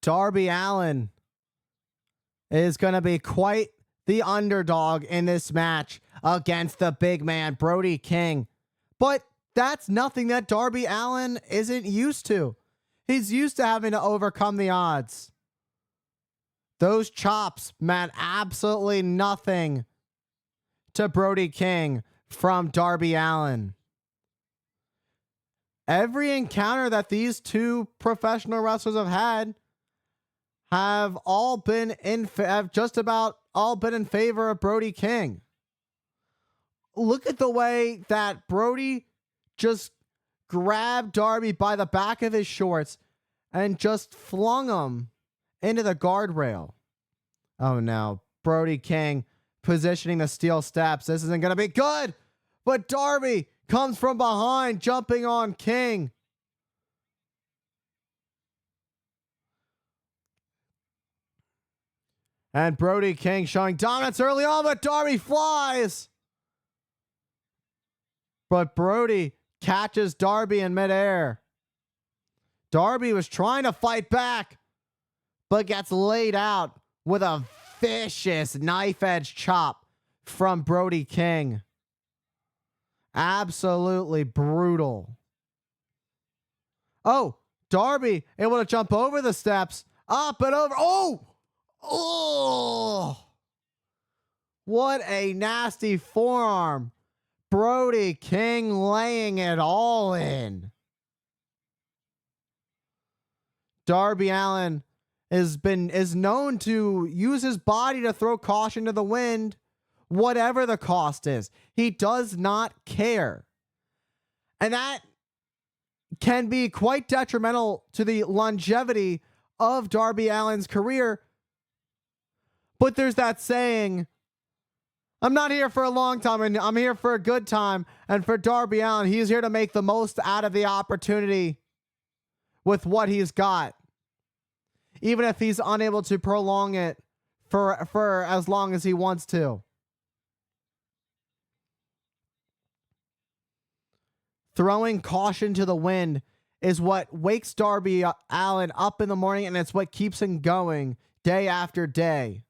Darby Allin is going to be quite the underdog in this match against the big man, Brody King. But that's nothing that Darby Allin isn't used to. He's used to having to overcome the odds. Those chops meant absolutely nothing to Brody King from Darby Allin. Every encounter that these two professional wrestlers have just about all been in favor of Brody King. Look at the way that Brody just grabbed Darby by the back of his shorts and just flung him into the guardrail. Oh no, Brody King positioning the steel steps. This isn't going to be good, but Darby comes from behind, jumping on King. And Brody King showing dominance early on, but Darby flies. But Brody catches Darby in midair. Darby was trying to fight back, but gets laid out with a vicious knife edge chop from Brody King. Absolutely brutal. Oh, Darby able to jump over the steps, up and over. Oh, what a nasty forearm. Brody King laying it all in. Darby Allin is known to use his body to throw caution to the wind, whatever the cost is. He does not care. And that can be quite detrimental to the longevity of Darby Allin's career. But there's that saying, I'm not here for a long time, and I'm here for a good time. And for Darby Allin, he's here to make the most out of the opportunity with what he's got, even if he's unable to prolong it for as long as he wants to. Throwing caution to the wind is what wakes Darby Allin up in the morning, and it's what keeps him going day after day.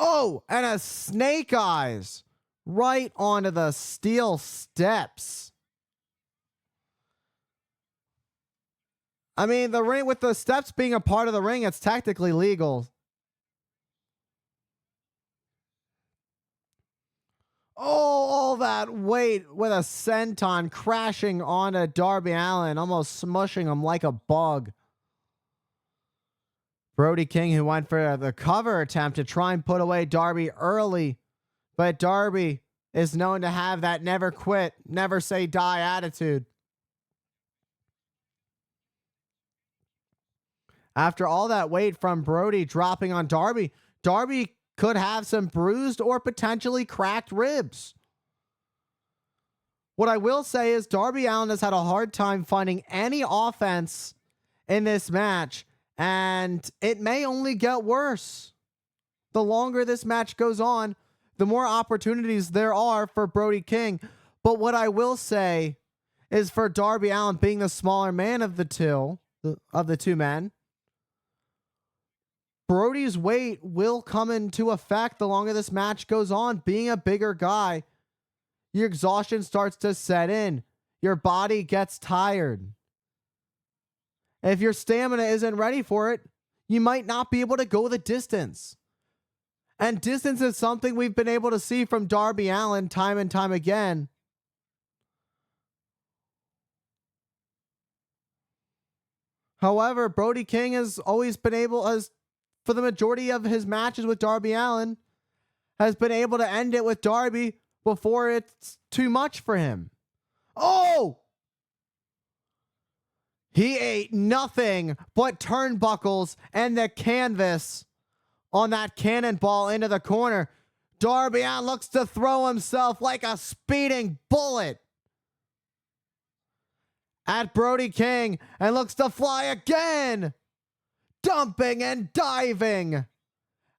Oh, and a snake eyes right onto the steel steps. I mean, the ring, with the steps being a part of the ring, it's technically legal. Oh, all that weight with a senton crashing onto Darby Allin, almost smushing him like a bug. Brody King, who went for the cover attempt to try and put away Darby early, but Darby is known to have that never quit, never say die attitude. After all that weight from Brody dropping on Darby, Darby could have some bruised or potentially cracked ribs. What I will say is Darby Allin has had a hard time finding any offense in this match, and it may only get worse. The longer this match goes on, the more opportunities there are for Brody King. But what I will say is, for Darby Allin being the smaller man of the two men, Brody's weight will come into effect the longer this match goes on. Being a bigger guy, your exhaustion starts to set in. Your body gets tired. If your stamina isn't ready for it, you might not be able to go the distance. And distance is something we've been able to see from Darby Allin time and time again. However, Brody King has always been able, for the majority of his matches with Darby Allin, has been able to end it with Darby before it's too much for him. Oh! He ate nothing but turnbuckles and the canvas on that cannonball into the corner. Darby Allin looks to throw himself like a speeding bullet at Brody King and looks to fly again, dumping and diving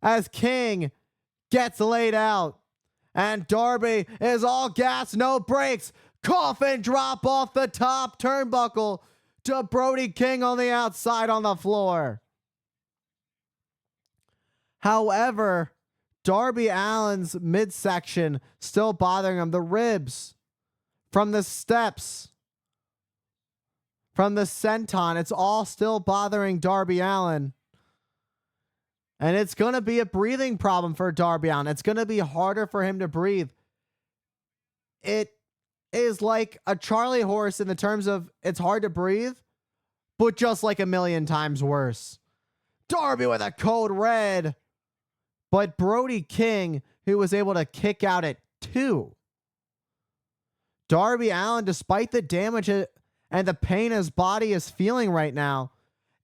as King gets laid out. And Darby is all gas, no brakes. Coffin drop off the top turnbuckle. to Brody King on the outside on the floor. However, Darby Allin's midsection still bothering him. The ribs from the steps, from the senton, it's all still bothering Darby Allin. And it's going to be a breathing problem for Darby Allin. It's going to be harder for him to breathe. It is like a Charlie horse in the terms of it's hard to breathe, but just like a million times worse. Darby with a code red. But Brody King, who was able to kick out at 2. Darby Allin, despite the damage and the pain his body is feeling right now,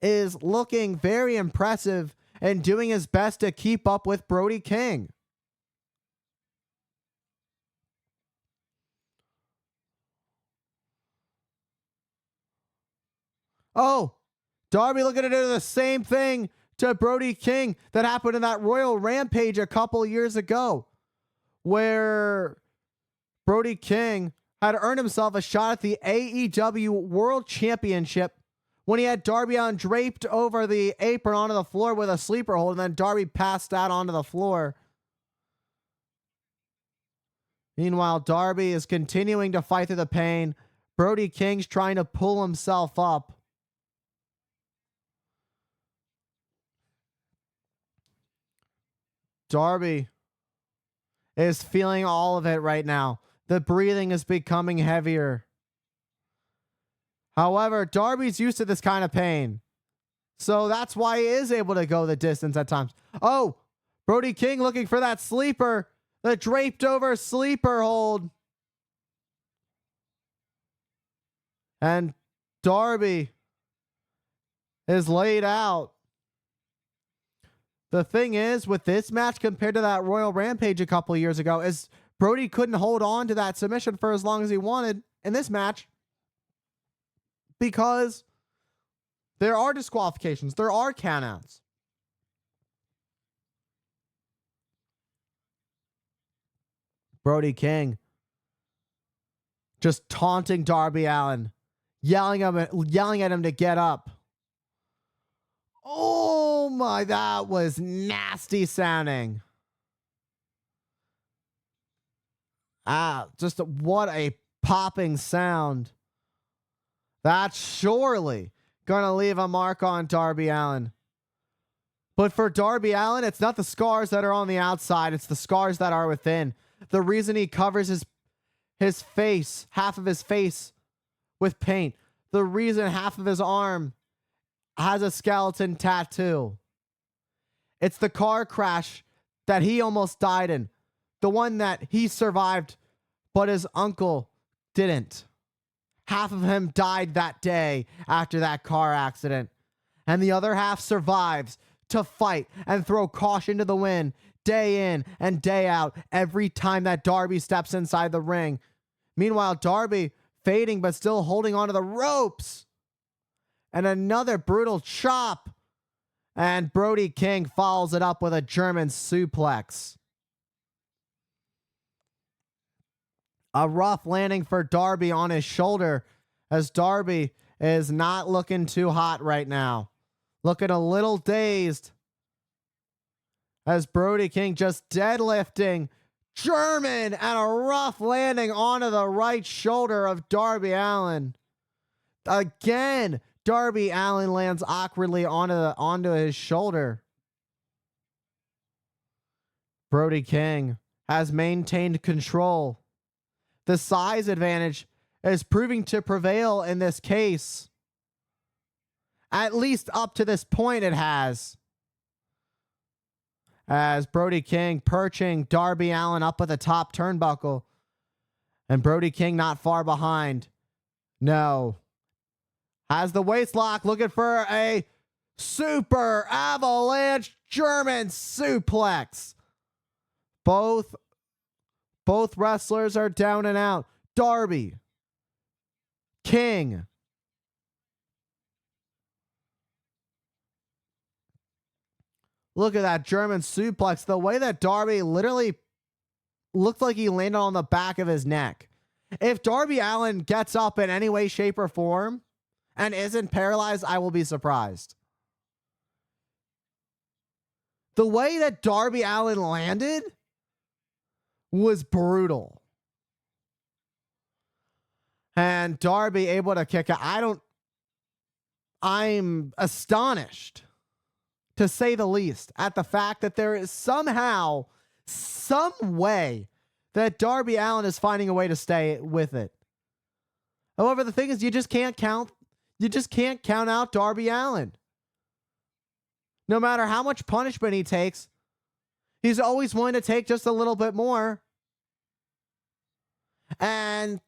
is looking very impressive and doing his best to keep up with Brody King. Oh, Darby looking to do the same thing to Brody King that happened in that Royal Rampage a couple years ago, where Brody King had earned himself a shot at the AEW World Championship when he had Darby Allin draped over the apron onto the floor with a sleeper hold, and then Darby passed out onto the floor. Meanwhile, Darby is continuing to fight through the pain. Brody King's trying to pull himself up. Darby is feeling all of it right now. The breathing is becoming heavier. However, Darby's used to this kind of pain, so that's why he is able to go the distance at times. Oh, Brody King looking for that sleeper, the draped over sleeper hold. And Darby is laid out. The thing is, with this match compared to that Royal Rampage a couple of years ago, is Brody couldn't hold on to that submission for as long as he wanted in this match because there are disqualifications. There are countouts. Brody King just taunting Darby Allin, yelling at him to get up. Oh my, that was nasty sounding. Just what a popping sound. That's surely going to leave a mark on Darby Allin. But for Darby Allin, it's not the scars that are on the outside, it's the scars that are within. The reason he covers his face, half of his face, with paint. The reason half of his arm has a skeleton tattoo. It's the car crash that he almost died in. The one that he survived, but his uncle didn't. Half of him died that day after that car accident. And the other half survives to fight and throw caution to the wind day in and day out every time that Darby steps inside the ring. Meanwhile, Darby fading but still holding onto the ropes. And another brutal chop. And Brody King follows it up with a German suplex. A rough landing for Darby on his shoulder, as Darby is not looking too hot right now. Looking a little dazed. As Brody King just deadlifting German and a rough landing onto the right shoulder of Darby Allin. Again, Darby Allin lands awkwardly onto his shoulder. Brody King has maintained control. The size advantage is proving to prevail in this case. At least up to this point it has. As Brody King perching Darby Allin up at the top turnbuckle. And Brody King not far behind. No. Has the waist lock, looking for a super avalanche German suplex. Both wrestlers are down and out. Darby. King. Look at that German suplex. The way that Darby literally looked like he landed on the back of his neck. If Darby Allin gets up in any way, shape, or form and isn't paralyzed, I will be surprised. The way that Darby Allin landed was brutal. And Darby able to kick out. I'm astonished, to say the least, at the fact that there is somehow, some way that Darby Allin is finding a way to stay with it. However, the thing is, you just can't count out Darby Allin. No matter how much punishment he takes, he's always willing to take just a little bit more. And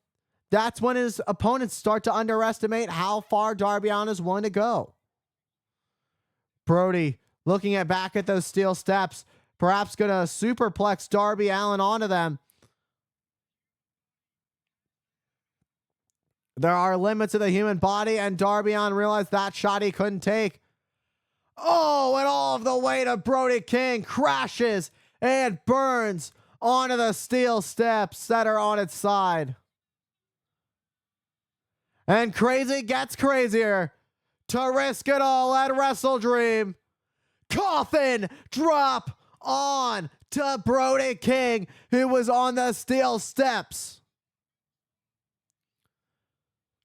that's when his opponents start to underestimate how far Darby Allin is willing to go. Brody looking back at those steel steps, perhaps going to superplex Darby Allin onto them. There are limits to the human body, and Darby Allin realized that shot he couldn't take. Oh, and all of the way to Brody King, crashes and burns onto the steel steps that are on its side. And crazy gets crazier. To risk it all at WrestleDream. Coffin drop on to Brody King, who was on the steel steps.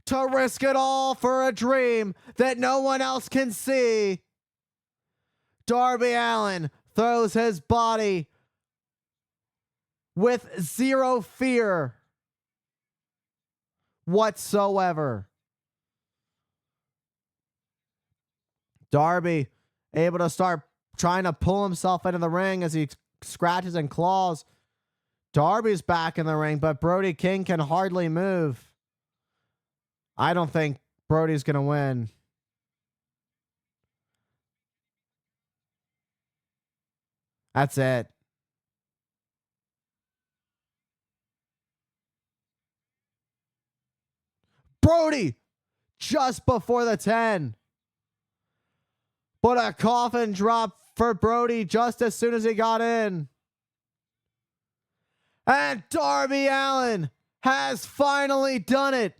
To risk it all for a dream that no one else can see. Darby Allin throws his body with zero fear whatsoever. Darby able to start trying to pull himself into the ring as he scratches and claws. Darby's back in the ring, but Brody King can hardly move. I don't think Brody's going to win. That's it. Brody just before the 10. But a coffin drop for Brody just as soon as he got in. And Darby Allin has finally done it.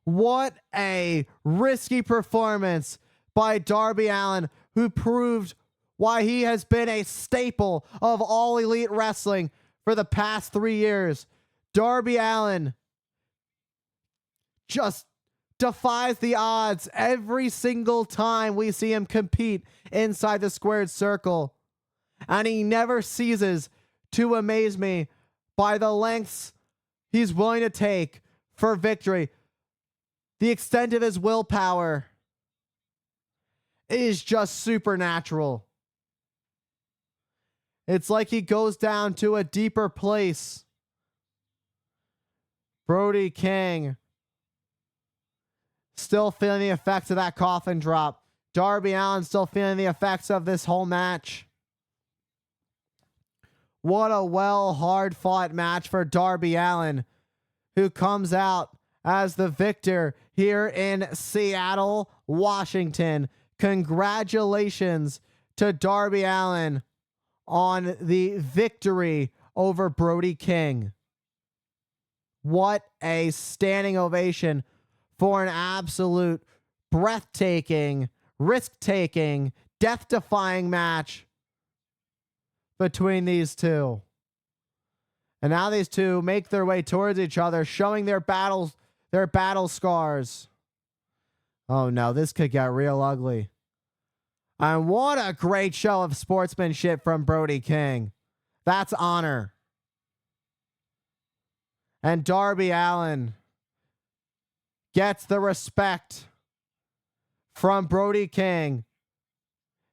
What a risky performance by Darby Allin, who proved why he has been a staple of All Elite Wrestling for the past 3 years. Darby Allin just defies the odds every single time we see him compete inside the squared circle. And he never ceases to amaze me by the lengths he's willing to take for victory. The extent of his willpower is just supernatural. It's like he goes down to a deeper place. Brody King still feeling the effects of that coffin drop. Darby Allin still feeling the effects of this whole match. What a hard-fought match for Darby Allin, who comes out as the victor here in Seattle, Washington. Congratulations to Darby Allin on the victory over Brody King. What a standing ovation for an absolute breathtaking, risk-taking, death-defying match between these two. And now these two make their way towards each other, showing their battle scars. Oh no, this could get real ugly. And what a great show of sportsmanship from Brody King. That's honor. And Darby Allin gets the respect from Brody King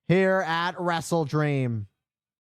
here at WrestleDream.